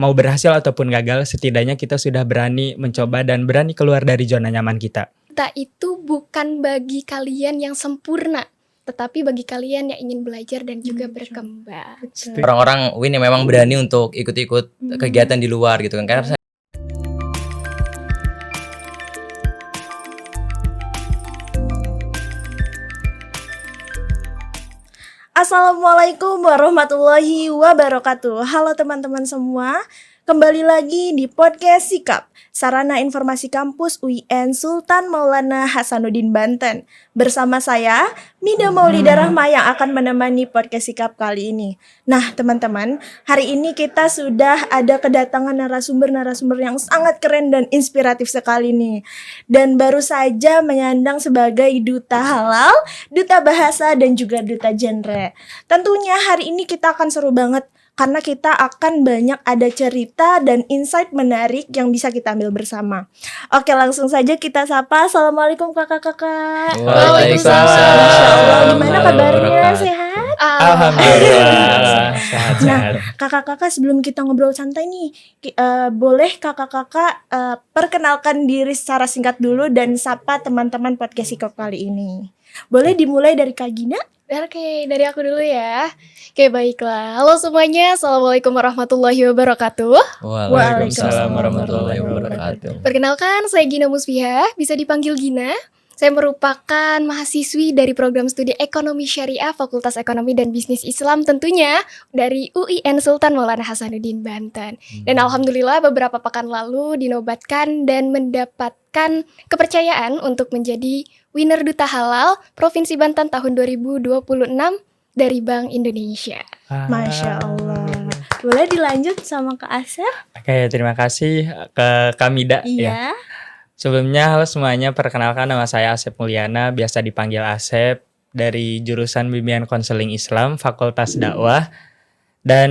mau berhasil ataupun gagal, setidaknya kita sudah berani mencoba dan berani keluar dari zona nyaman kita. Duta itu bukan bagi kalian yang sempurna, tetapi bagi kalian yang ingin belajar dan juga berkembang. Orang-orang Win yang memang berani untuk ikut-ikut kegiatan di luar gitu kan. Karena Assalamualaikum warahmatullahi wabarakatuh. Halo teman-teman semua, kembali lagi di podcast Sikap, Sarana Informasi Kampus UIN Sultan Maulana Hasanuddin Banten. Bersama saya, Mida Maulida Rahma yang akan menemani podcast Sikap kali ini. Nah teman-teman, hari ini kita sudah ada kedatangan narasumber-narasumber yang sangat keren dan inspiratif sekali nih. Dan baru saja menyandang sebagai Duta Halal, Duta Bahasa, dan juga Duta Genre. Tentunya hari ini kita akan seru banget karena kita akan banyak ada cerita dan insight menarik yang bisa kita ambil bersama. Oke, langsung saja kita sapa. Assalamualaikum kakak-kakak. Waalaikumsalam. Masya Allah, gimana kabarnya? Sehat? Alhamdulillah, sehat-sehat. Nah, kakak-kakak sebelum kita ngobrol santai nih, boleh kakak-kakak perkenalkan diri secara singkat dulu dan sapa teman-teman podcast Sikap kali ini. Boleh dimulai dari Kak Gina? Oke, dari aku dulu ya. Oke, baiklah. Halo semuanya, Assalamualaikum warahmatullahi wabarakatuh. Waalaikumsalam warahmatullahi wabarakatuh. Perkenalkan, saya Gina Musfiha, bisa dipanggil Gina. Saya merupakan mahasiswi dari program studi Ekonomi Syariah Fakultas Ekonomi dan Bisnis Islam, tentunya dari UIN Sultan Maulana Hasanuddin Banten. Dan alhamdulillah beberapa pekan lalu dinobatkan dan mendapatkan kepercayaan untuk menjadi winner Duta Halal Provinsi Banten tahun 2026 dari Bank Indonesia. Masya Allah. Boleh dilanjut sama Kak Asep? Oke, terima kasih ke Kamida ya. Iya. Sebelumnya, halo semuanya, perkenalkan nama saya Asep Mulyana, biasa dipanggil Asep, dari jurusan Bimbingan Konseling Islam, Fakultas Dakwah, dan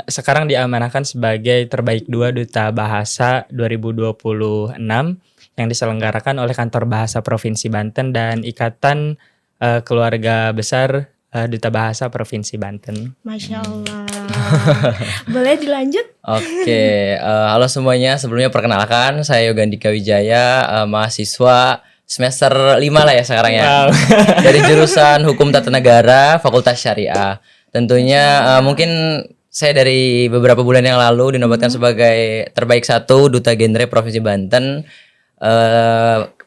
sekarang diamanahkan sebagai terbaik 2 Duta Bahasa 2026 yang diselenggarakan oleh Kantor Bahasa Provinsi Banten dan Ikatan Keluarga Besar Duta Bahasa Provinsi Banten. Masya Allah. Boleh dilanjut? Oke, halo semuanya. Sebelumnya perkenalkan, saya Yoga Andika Wijaya, mahasiswa semester 5 lah ya sekarang ya. Wow. Dari jurusan Hukum Tata Negara, Fakultas Syariah. Tentunya mungkin saya dari beberapa bulan yang lalu dinobatkan sebagai terbaik 1 Duta Genre Provinsi Banten.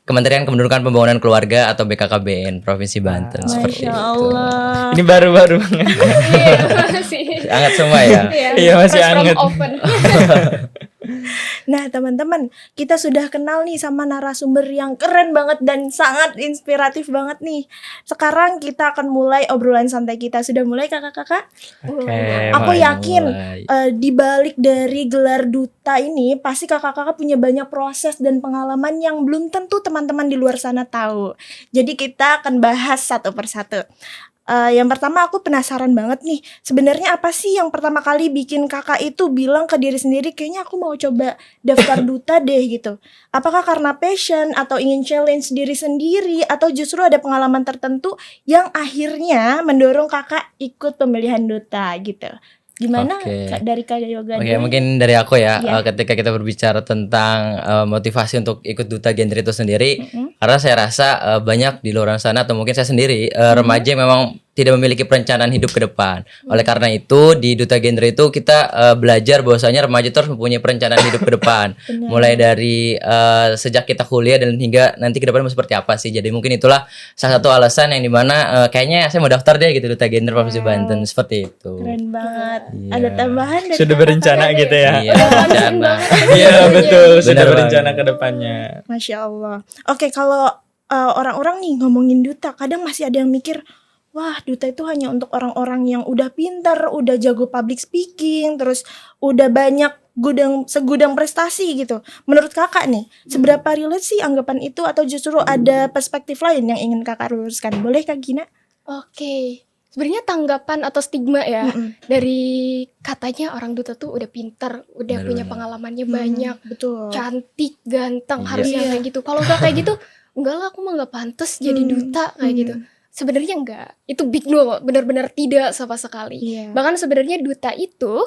Kementerian Kependudukan Pembangunan Keluarga atau BKKBN Provinsi Banten. Seperti Masya itu. Allah. Ini baru-baru banget. Iya, masih. Hangat semua ya. Iya, masih fresh from hangat. oven. Nah teman-teman, kita sudah kenal nih sama narasumber yang keren banget dan sangat inspiratif banget nih. Sekarang kita akan mulai obrolan santai kita. Sudah mulai kakak-kakak? Oke, Aku mulai. yakin di balik dari gelar duta ini pasti kakak-kakak punya banyak proses dan pengalaman yang belum tentu teman-teman di luar sana tahu. Jadi kita akan bahas satu persatu. Yang pertama aku penasaran banget nih, sebenarnya apa sih yang pertama kali bikin kakak itu bilang ke diri sendiri kayaknya aku mau coba daftar duta deh gitu. Apakah karena passion atau ingin challenge diri sendiri atau justru ada pengalaman tertentu yang akhirnya mendorong kakak ikut pemilihan duta gitu. Gimana Oke. dari Kak Yoga? Oke, mungkin dari aku ya, Iya. ketika kita berbicara tentang motivasi untuk ikut Duta Genre itu sendiri, karena saya rasa banyak di luar sana atau mungkin saya sendiri remaja yang memang tidak memiliki perencanaan hidup ke depan. Oleh karena itu di Duta Genre itu kita belajar bahwasanya remaja itu harus mempunyai perencanaan hidup ke depan. Benar. Mulai dari sejak kita kuliah dan hingga nanti ke depan mau seperti apa sih. Jadi mungkin itulah salah satu alasan yang dimana kayaknya saya mau daftar deh gitu Duta Genre Provinsi Banten seperti itu. Keren banget. Iya. Ada tambahan dari Sudah kakak-kakak berencana ada gitu ya. Iya, rencana. Iya, betul, sudah Benar berencana banget. ke depannya. Masya Allah. Oke, kalau orang-orang nih ngomongin duta, kadang masih ada yang mikir, wah duta itu hanya untuk orang-orang yang udah pintar, udah jago public speaking, terus udah banyak segudang prestasi gitu. Menurut kakak nih, seberapa relate sih anggapan itu atau justru ada perspektif lain yang ingin kakak luruskan? Boleh Kak Gina? Oke. Sebenarnya tanggapan atau stigma ya Mm-mm. dari katanya orang duta tuh udah pintar, udah punya Benar-benar. pengalamannya banyak, Betul. cantik, ganteng, Iya. harusnya kayak gitu. Kalau nggak kayak gitu, enggak lah, aku mah nggak pantas jadi duta kayak gitu. Sebenarnya enggak, itu big no, benar-benar tidak sama sekali. Iya. Bahkan sebenarnya duta itu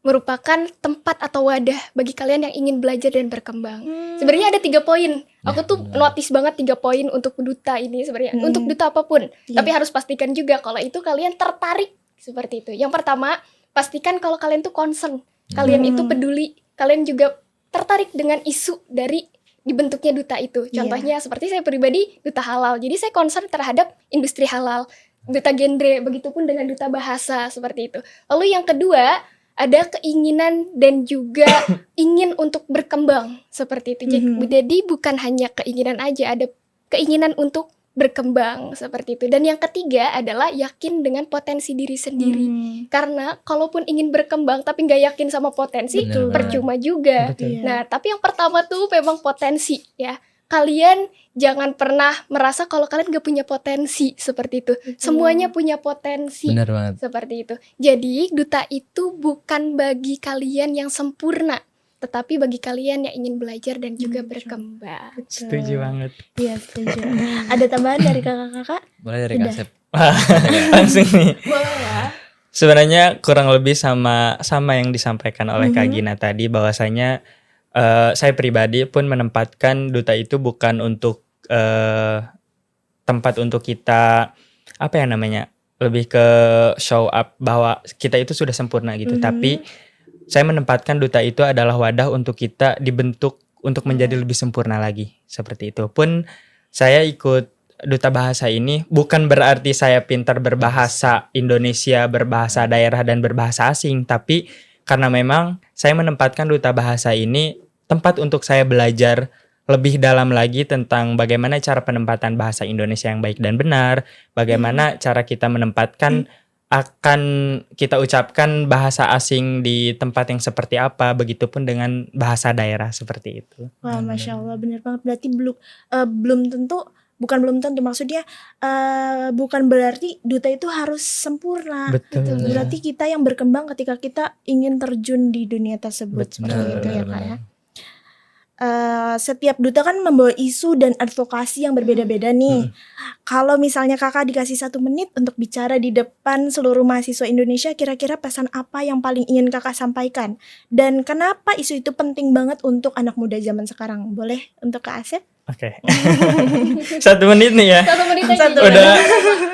merupakan tempat atau wadah bagi kalian yang ingin belajar dan berkembang. Sebenarnya ada 3 poin. Aku tuh notice banget 3 poin untuk duta ini sebenarnya. Untuk duta apapun. Tapi harus pastikan juga kalau itu kalian tertarik seperti itu. Yang pertama, pastikan kalau kalian tuh concern. Kalian itu peduli. Kalian juga tertarik dengan isu dari dibentuknya duta itu. Contohnya seperti saya pribadi duta halal. Jadi saya concern terhadap industri halal. Duta genre, begitupun dengan duta bahasa seperti itu. Lalu yang kedua, ada keinginan dan juga ingin untuk berkembang seperti itu. Jadi bukan hanya keinginan aja, ada keinginan untuk berkembang seperti itu. Dan yang ketiga adalah yakin dengan potensi diri sendiri. Karena kalaupun ingin berkembang tapi nggak yakin sama potensi, percuma juga. Nah, tapi yang pertama tuh memang potensi ya. Kalian jangan pernah merasa kalau kalian gak punya potensi seperti itu. Semuanya punya potensi. Benar banget. Seperti itu. Jadi duta itu bukan bagi kalian yang sempurna, tetapi bagi kalian yang ingin belajar dan juga berkembang. Setuju banget. Iya, setuju. Ada tambahan dari kakak-kakak? Boleh dari Udah. Kasep. Langsung nih. Boleh ya. Sebenarnya kurang lebih sama yang disampaikan oleh Kak Gina tadi, bahwasanya saya pribadi pun menempatkan duta itu bukan untuk tempat untuk kita lebih ke show up bahwa kita itu sudah sempurna gitu. Tapi saya menempatkan duta itu adalah wadah untuk kita dibentuk untuk menjadi lebih sempurna lagi seperti itu. Pun saya ikut duta bahasa ini bukan berarti saya pintar berbahasa Indonesia, berbahasa daerah dan berbahasa asing, tapi karena memang saya menempatkan duta bahasa ini tempat untuk saya belajar lebih dalam lagi tentang bagaimana cara penempatan bahasa Indonesia yang baik dan benar, bagaimana cara kita menempatkan akan kita ucapkan bahasa asing di tempat yang seperti apa, begitupun dengan bahasa daerah seperti itu. Wah, Masya Allah, bener banget. Berarti belum tentu maksudnya bukan berarti duta itu harus sempurna. Betul. Berarti kita yang berkembang ketika kita ingin terjun di dunia tersebut. Seperti itu ya Kak ya. Setiap duta kan membawa isu dan advokasi yang berbeda-beda nih. Kalau misalnya kakak dikasih 1 menit untuk bicara di depan seluruh mahasiswa Indonesia, kira-kira pesan apa yang paling ingin kakak sampaikan? Dan kenapa isu itu penting banget untuk anak muda zaman sekarang? Boleh untuk Kak Asep? Oke. 1 menit nih ya. 1 menit aja. Udah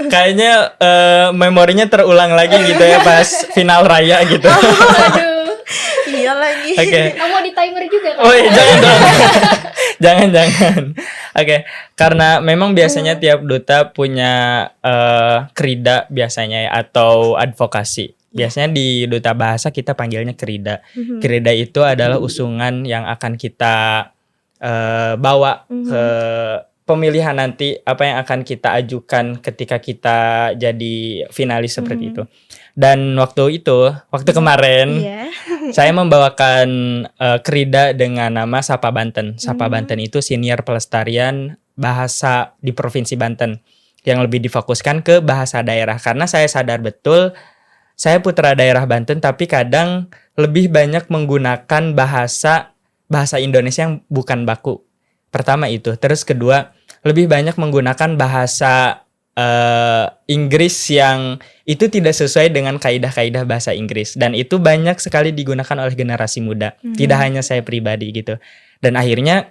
kayaknya memorinya terulang lagi gitu ya pas final raya gitu. Aduh. Iya lagi. Oke. Kamu mau di timer juga kan? Oh iya, jangan. Oke, karena memang biasanya tiap duta punya krida biasanya ya, atau advokasi. Biasanya di duta bahasa kita panggilnya krida. Krida itu adalah usungan yang akan kita bawa ke pemilihan nanti, apa yang akan kita ajukan ketika kita jadi finalis seperti itu. Dan waktu kemarin saya membawakan krida dengan nama Sapa Banten. Sapa Banten itu senior pelestarian bahasa di Provinsi Banten yang lebih difokuskan ke bahasa daerah, karena saya sadar betul saya putra daerah Banten tapi kadang lebih banyak menggunakan bahasa Indonesia yang bukan baku. Pertama itu, terus kedua lebih banyak menggunakan bahasa Inggris yang itu tidak sesuai dengan kaidah-kaidah bahasa Inggris, dan itu banyak sekali digunakan oleh generasi muda, tidak hanya saya pribadi gitu. Dan akhirnya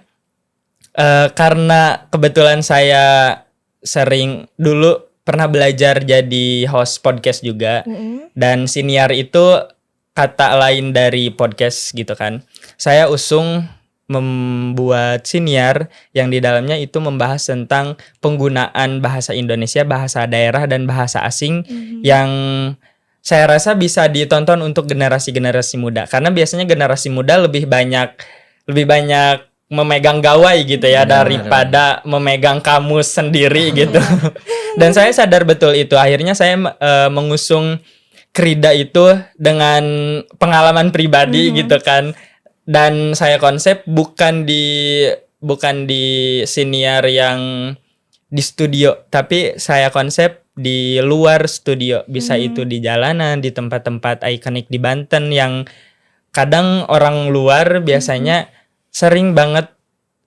karena kebetulan saya sering dulu pernah belajar jadi host podcast juga, dan siniar itu kata lain dari podcast gitu kan. Saya usung membuat siniar yang di dalamnya itu membahas tentang penggunaan bahasa Indonesia, bahasa daerah dan bahasa asing yang saya rasa bisa ditonton untuk generasi-generasi muda, karena biasanya generasi muda lebih banyak memegang gawai gitu ya daripada memegang kamus sendiri gitu. Dan saya sadar betul itu. Akhirnya saya mengusung krida itu dengan pengalaman pribadi gitu kan. Dan saya konsep bukan di siniar yang di studio, tapi saya konsep di luar studio. Bisa itu di jalanan, di tempat-tempat ikonik di Banten yang kadang orang luar biasanya sering banget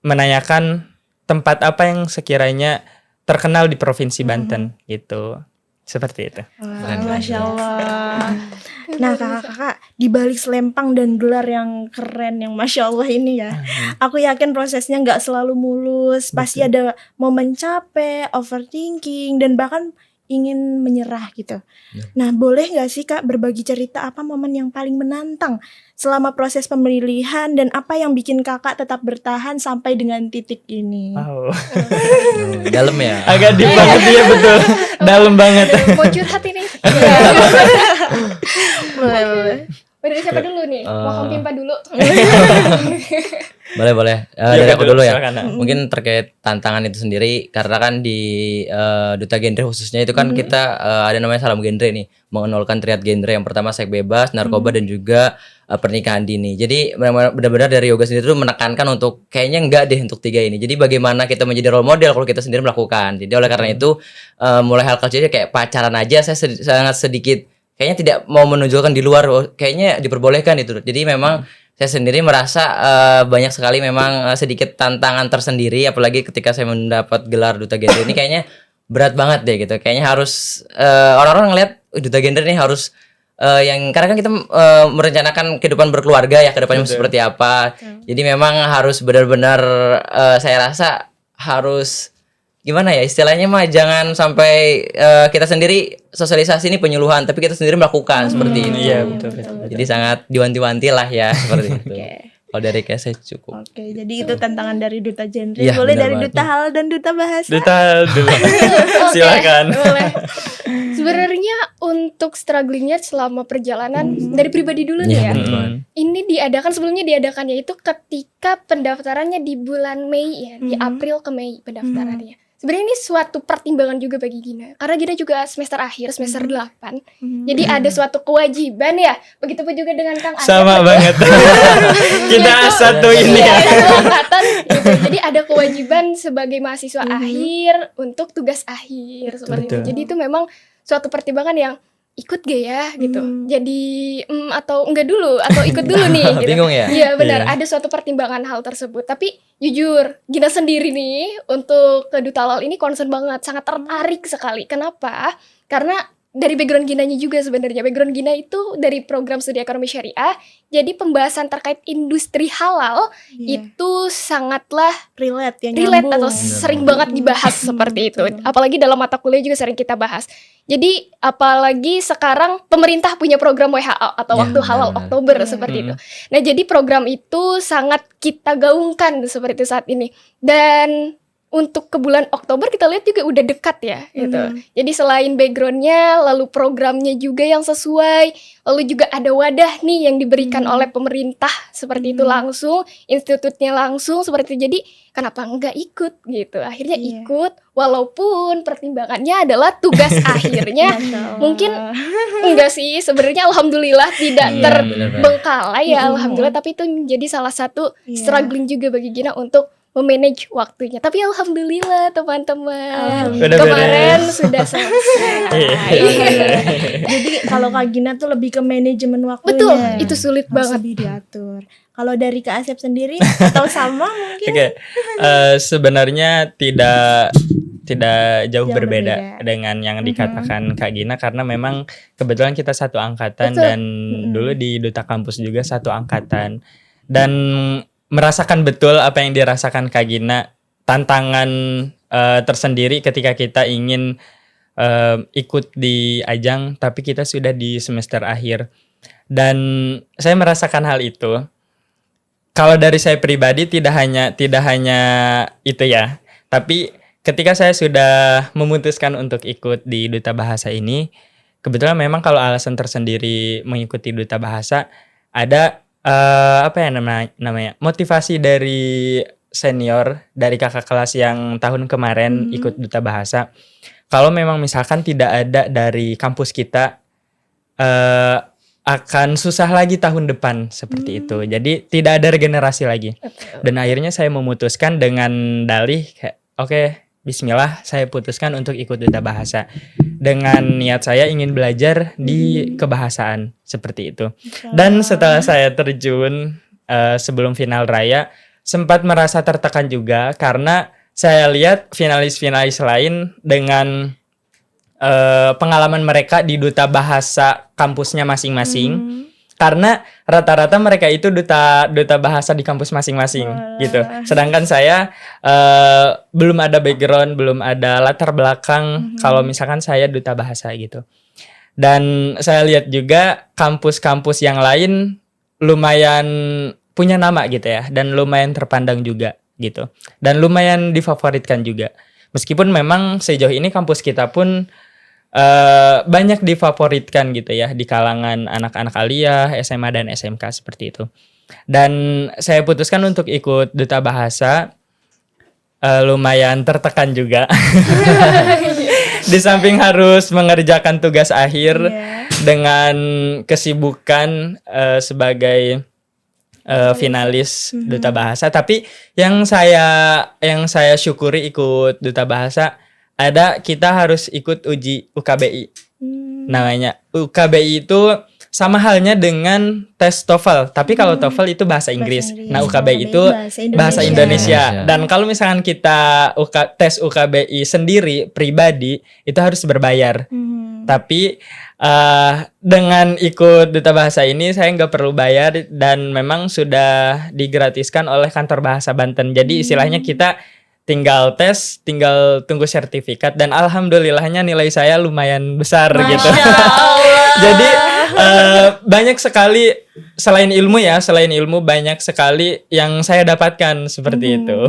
menanyakan tempat apa yang sekiranya terkenal di Provinsi Banten gitu. Seperti itu. Wah, Masya Allah. Nah kakak-kakak, di balik selempang dan gelar yang keren yang Masya Allah ini ya, aku yakin prosesnya nggak selalu mulus, pasti ada momen capek, overthinking, dan bahkan ingin menyerah gitu. Nah boleh nggak sih kak berbagi cerita apa momen yang paling menantang selama proses pemilihan dan apa yang bikin kakak tetap bertahan sampai dengan titik ini? Wow. Dalam ya. Agak deep banget ya, betul. Dalam banget. Mau curhat ini? Boleh. Dari siapa dulu nih? Mau Kompimpa dulu? Boleh. Iya, Dari aku betul, dulu ya. silakan, Nak. Mungkin terkait tantangan itu sendiri, karena kan di duta genre khususnya itu kan kita ada namanya salam genre nih, mengenolkan triad genre. Yang pertama seks bebas, narkoba dan juga pernikahan dini. Jadi benar-benar dari yoga sendiri tuh menekankan untuk kayaknya enggak deh untuk 3 ini. Jadi bagaimana kita menjadi role model kalau kita sendiri melakukan. Jadi oleh karena itu mulai hal kecilnya kayak pacaran aja saya sangat sedikit kayaknya tidak mau menunjukkan di luar, kayaknya diperbolehkan itu. Jadi memang saya sendiri merasa banyak sekali memang sedikit tantangan tersendiri, apalagi ketika saya mendapat gelar duta genre ini kayaknya berat banget deh gitu. Kayaknya harus orang-orang ngeliat duta genre ini harus yang karena kan kita merencanakan kehidupan berkeluarga ya, kedepannya seperti apa. Jadi memang harus benar-benar saya rasa harus gimana ya istilahnya mah, jangan sampai kita sendiri sosialisasi ini penyuluhan tapi kita sendiri melakukan seperti itu. Iya, betul. Jadi sangat diwanti-wanti lah ya seperti itu. Kalau dari saya cukup. Oke, jadi itu tantangan dari duta genre. Iya, Boleh benar dari banget. duta halal dan duta bahasa. Duta dulu. Oke, Silakan. boleh. Sebenarnya untuk strugglingnya selama perjalanan dari pribadi dulu nih Iya, ya. benar. Ini sebelumnya diadakannya itu ketika pendaftarannya di bulan Mei ya, di April ke Mei pendaftarannya. Sebenarnya ini suatu pertimbangan juga bagi Gina. Karena Gina juga semester akhir, semester 8. Jadi ada suatu kewajiban ya. Begitupun juga dengan Kang Asep. Sama banget. Kita satu ini Iya, ya. satu angkatan gitu. Jadi ada kewajiban sebagai mahasiswa akhir untuk tugas akhir seperti itu. Betul. Jadi itu memang suatu pertimbangan yang ikut gak ya gitu. Jadi atau enggak dulu atau ikut dulu nih gitu. Bingung ya? Iya benar, Iya. ada suatu pertimbangan hal tersebut. Tapi jujur, Gina sendiri nih untuk ke Duta Halal ini concern banget, sangat tertarik sekali. Kenapa? Karena dari background Ginanya juga sebenarnya. Background Gina itu dari program studi ekonomi syariah. Jadi pembahasan terkait industri halal itu sangatlah relate ya, relate nyambung. atau sering banget dibahas seperti itu. Apalagi dalam mata kuliah juga sering kita bahas. Jadi apalagi sekarang pemerintah punya program WHO atau Ya, Waktu Halal benar-benar. Oktober seperti itu. Nah, jadi program itu sangat kita gaungkan seperti itu saat ini. Dan untuk ke bulan Oktober kita lihat juga udah dekat ya gitu. Jadi selain backgroundnya, lalu programnya juga yang sesuai, lalu juga ada wadah nih yang diberikan oleh pemerintah seperti itu langsung, institutnya langsung seperti itu. Jadi kenapa enggak ikut gitu? Akhirnya Iya. ikut, walaupun pertimbangannya adalah tugas akhirnya mungkin enggak sih sebenarnya, alhamdulillah tidak Iya, terbengkalai ya, alhamdulillah. Tapi itu menjadi salah satu Iya. struggling juga bagi Gina untuk memanage waktunya. Tapi alhamdulillah teman-teman, Udah kemarin beres. sudah selesai. Jadi kalau Kak Gina tuh lebih ke manajemen waktunya. Betul, itu sulit Harus banget. lebih diatur. Kalau dari Kak Asep sendiri atau sama mungkin? Oke, sebenarnya tidak jauh Jauh berbeda berbeda. dengan yang dikatakan Kak Gina, karena memang kebetulan kita satu angkatan. Betul. Dan dulu di Duta Kampus juga satu angkatan, dan merasakan betul apa yang dirasakan Kak Gina, tantangan tersendiri ketika kita ingin ikut di ajang tapi kita sudah di semester akhir. Dan saya merasakan hal itu. Kalau dari saya pribadi tidak hanya itu ya, tapi ketika saya sudah memutuskan untuk ikut di Duta Bahasa ini, kebetulan memang kalau alasan tersendiri mengikuti Duta Bahasa ada apa ya namanya motivasi dari senior, dari kakak kelas yang tahun kemarin ikut Duta Bahasa. Kalau memang misalkan tidak ada dari kampus kita, akan susah lagi tahun depan seperti itu. Jadi tidak ada regenerasi lagi. Dan akhirnya saya memutuskan dengan dalih kayak oke, bismillah, saya putuskan untuk ikut Duta Bahasa dengan niat saya ingin belajar di kebahasaan seperti itu. Dan setelah saya terjun sebelum final raya, sempat merasa tertekan juga karena saya lihat finalis-finalis lain dengan pengalaman mereka di duta bahasa kampusnya masing-masing. Karena rata-rata mereka itu duta bahasa di kampus masing-masing gitu. Sedangkan saya belum ada background, belum ada latar belakang kalau misalkan saya duta bahasa gitu. Dan saya lihat juga kampus-kampus yang lain lumayan punya nama gitu ya, dan lumayan terpandang juga gitu. Dan lumayan difavoritkan juga. Meskipun memang sejauh ini kampus kita pun banyak difavoritkan gitu ya di kalangan anak-anak aliyah, SMA dan SMK seperti itu. Dan saya putuskan untuk ikut duta bahasa, lumayan tertekan juga. Di samping harus mengerjakan tugas akhir dengan kesibukan sebagai finalis duta bahasa. Tapi yang saya syukuri ikut duta bahasa, kita harus ikut uji UKBI. Namanya UKBI itu sama halnya dengan tes TOEFL, tapi kalau TOEFL itu bahasa Inggris. Nah, UKBI itu bahasa Indonesia. Dan kalau misalkan kita tes UKBI sendiri pribadi itu harus berbayar. Tapi dengan ikut duta bahasa ini saya nggak perlu bayar, dan memang sudah digratiskan oleh kantor bahasa Banten. Jadi istilahnya kita tinggal tes, tinggal tunggu sertifikat, dan alhamdulillahnya nilai saya lumayan besar gitu. Jadi banyak sekali selain ilmu banyak sekali yang saya dapatkan seperti itu.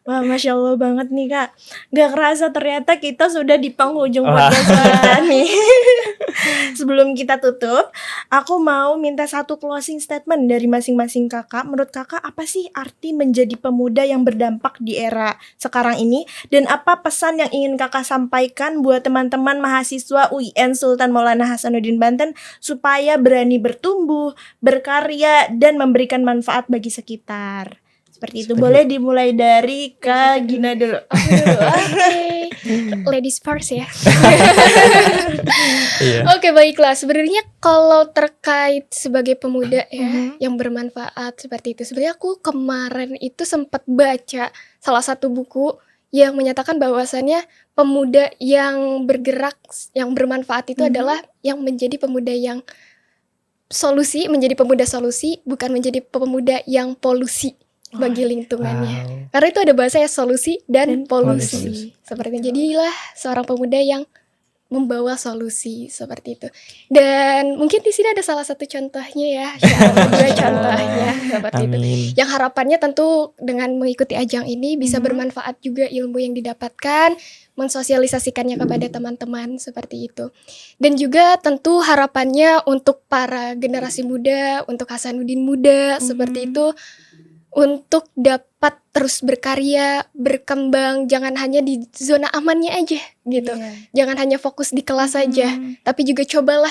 Wah, Masya Allah banget nih Kak. Gak kerasa ternyata kita sudah di penghujung podcast nih. Sebelum kita tutup, aku mau minta satu closing statement dari masing-masing kakak. Menurut kakak, apa sih arti menjadi pemuda yang berdampak di era sekarang ini? Dan apa pesan yang ingin kakak sampaikan buat teman-teman mahasiswa UIN Sultan Maulana Hasanuddin Banten supaya berani bertumbuh, berkarya, dan memberikan manfaat bagi sekitar? Seperti itu. Boleh dimulai dari Kak Gina dulu. Oke. Ladies first ya. Oke, baiklah. Sebenarnya kalau terkait sebagai pemuda ya yang bermanfaat seperti itu, sebenarnya aku kemarin itu sempat baca salah satu buku yang menyatakan bahwasannya pemuda yang bergerak, yang bermanfaat itu adalah yang menjadi pemuda yang menjadi pemuda solusi, bukan menjadi pemuda yang polusi bagi lingkungannya. Karena itu ada bahasanya solusi dan polusi. Seperti itu. Jadilah seorang pemuda yang membawa solusi seperti itu. Dan mungkin di sini ada salah satu contohnya ya, dua contohnya seperti itu. Yang harapannya tentu dengan mengikuti ajang ini bisa bermanfaat juga ilmu yang didapatkan, mensosialisasikannya kepada teman-teman seperti itu. Dan juga tentu harapannya untuk para generasi muda, untuk Hasanuddin muda seperti itu, untuk dapat terus berkarya, berkembang, jangan hanya di zona amannya aja gitu. Jangan hanya fokus di kelas saja, tapi juga cobalah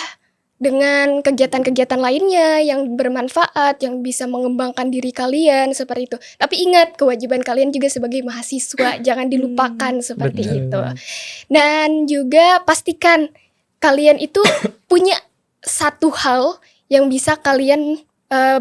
dengan kegiatan-kegiatan lainnya yang bermanfaat, yang bisa mengembangkan diri kalian seperti itu. Tapi ingat, kewajiban kalian juga sebagai mahasiswa, jangan dilupakan seperti itu. Dan juga pastikan kalian itu punya satu hal yang bisa kalian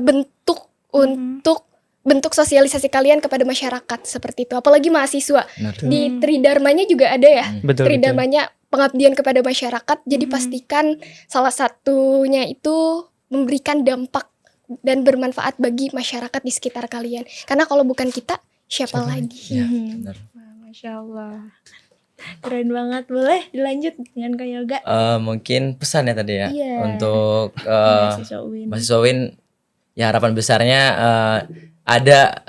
bentuk untuk bentuk sosialisasi kalian kepada masyarakat seperti itu. Apalagi mahasiswa. Di Tridharmanya juga ada ya. Tridharmanya pengabdian kepada masyarakat. Jadi pastikan salah satunya itu memberikan dampak dan bermanfaat bagi masyarakat di sekitar kalian. Karena kalau bukan kita, siapa lagi? Ya, benar. Masya Allah. Keren banget. Boleh dilanjut dengan Kak Yoga? Mungkin pesannya tadi ya. Untuk mahasiswa UIN, ya harapan besarnya ada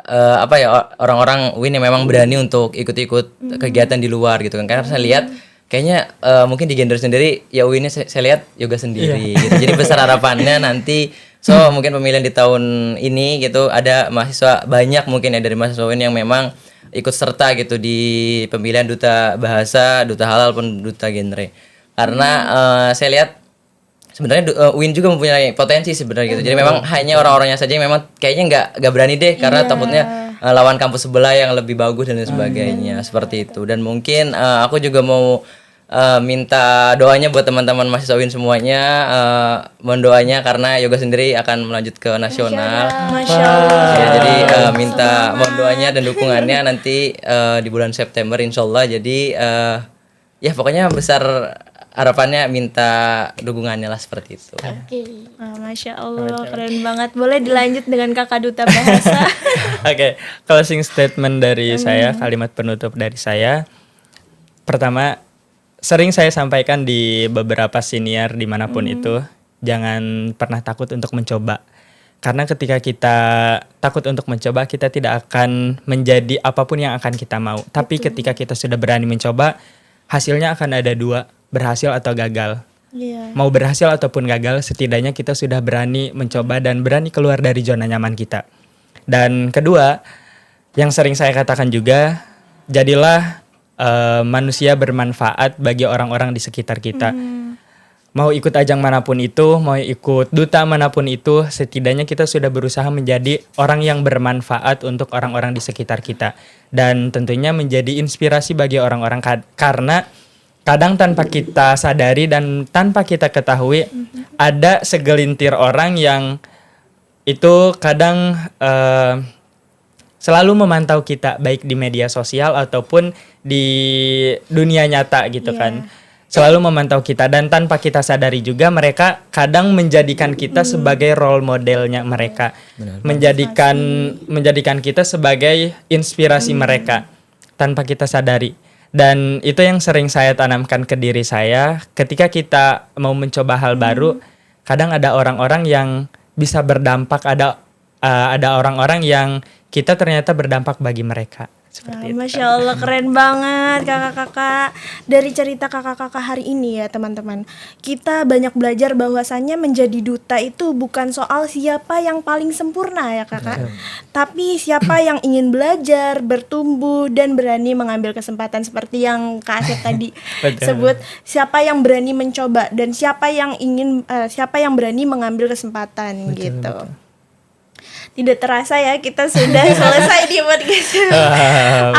orang-orang UIN yang memang berani untuk ikut-ikut kegiatan di luar gitu kan. Karena saya lihat kayaknya mungkin di gender sendiri ya UIN saya lihat yoga sendiri gitu. Jadi besar harapannya nanti mungkin pemilihan di tahun ini gitu ada mahasiswa banyak mungkin ya dari mahasiswa UIN yang memang ikut serta gitu di pemilihan duta bahasa, duta halal pun duta genre. Karena saya lihat sebenarnya UIN juga mempunyai potensi sebenarnya gitu. Jadi memang hanya orang-orangnya saja yang memang kayaknya nggak berani deh karena takutnya lawan kampus sebelah yang lebih bagus dan lain sebagainya seperti itu. Dan mungkin aku juga mau minta doanya buat teman-teman mahasiswa UIN semuanya, mohon doanya karena yoga sendiri akan melanjut ke nasional. Masya Allah. Ya, jadi mohon doanya dan dukungannya nanti di bulan September insyaallah. Jadi ya pokoknya besar harapannya, minta dukungannya lah seperti itu. Oke. Masya Allah, keren banget. Boleh dilanjut dengan kakak duta bahasa. Oke, closing statement dari saya, kalimat penutup dari saya. Pertama, sering saya sampaikan di beberapa siniar dimanapun itu, jangan pernah takut untuk mencoba. Karena ketika kita takut untuk mencoba, kita tidak akan menjadi apapun yang akan kita mau. Tapi ketika kita sudah berani mencoba, hasilnya akan ada dua, berhasil atau gagal. Iya. Mau berhasil ataupun gagal, setidaknya kita sudah berani mencoba dan berani keluar dari zona nyaman kita. Dan kedua, yang sering saya katakan juga, jadilah manusia bermanfaat bagi orang-orang di sekitar kita. Mau ikut ajang manapun itu, mau ikut duta manapun itu, setidaknya kita sudah berusaha menjadi orang yang bermanfaat untuk orang-orang di sekitar kita. Dan tentunya menjadi inspirasi bagi orang-orang, karena kadang tanpa kita sadari dan tanpa kita ketahui, ada segelintir orang yang itu kadang selalu memantau kita, baik di media sosial ataupun di dunia nyata gitu kan. Selalu memantau kita, dan tanpa kita sadari juga mereka kadang menjadikan kita sebagai role modelnya mereka. Menjadikan kita sebagai inspirasi mereka tanpa kita sadari. Dan itu yang sering saya tanamkan ke diri saya. Ketika kita mau mencoba hal baru, kadang ada orang-orang yang bisa berdampak, ada orang-orang yang kita ternyata berdampak bagi mereka. Seperti itu. Masya Allah, keren banget kakak-kakak. Dari cerita kakak-kakak hari ini ya teman-teman, kita banyak belajar bahwasannya menjadi duta itu bukan soal siapa yang paling sempurna ya kakak, tapi siapa yang ingin belajar, bertumbuh, dan berani mengambil kesempatan seperti yang Kak Asep tadi sebut. Siapa yang berani mencoba dan siapa yang berani mengambil kesempatan gitu. Tidak terasa ya kita sudah selesai di podcast.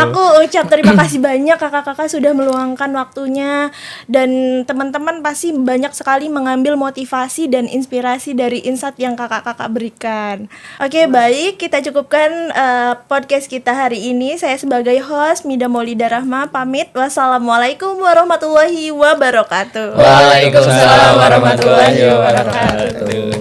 Aku ucap terima kasih banyak kakak-kakak sudah meluangkan waktunya, dan teman-teman pasti banyak sekali mengambil motivasi dan inspirasi dari insight yang kakak-kakak berikan. Oke, baik, kita cukupkan podcast kita hari ini. Saya sebagai host Mida Maulida Rahma pamit. Wassalamualaikum warahmatullahi wabarakatuh. Waalaikumsalam warahmatullahi wabarakatuh.